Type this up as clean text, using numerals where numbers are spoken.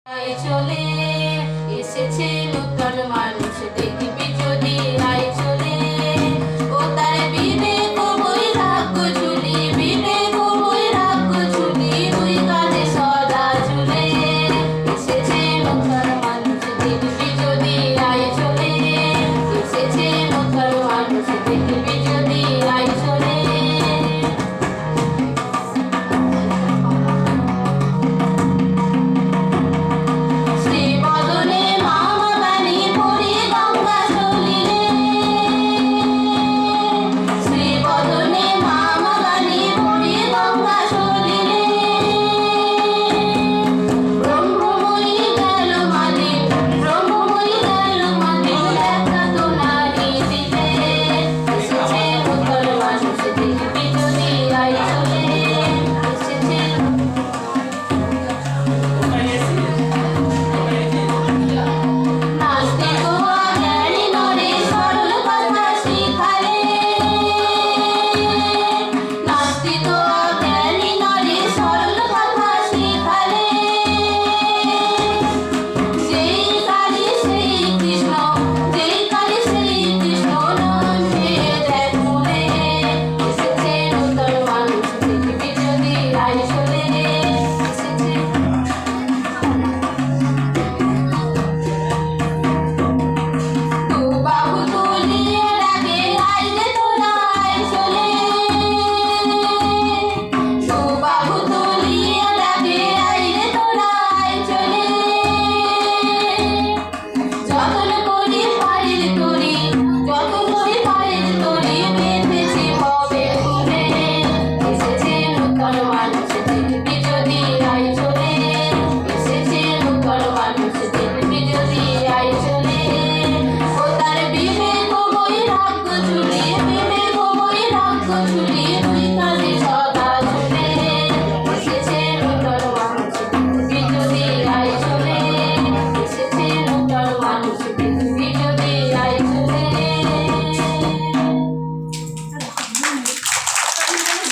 আয় চলে এসেছে নতুন মানুষ দেখবি যদি আয় চলে ও তার বিবেক বৈরাগ্য ঝুলি বিবেক বৈরাগ্য ঝুলি দুই কাঁধে সদা ঝুলে এসেছে নতুন মানুষ দেখবি যদি আয় চলে এসেছে নতুন মানুষ দেখবি যদি আয় চলে মানুষ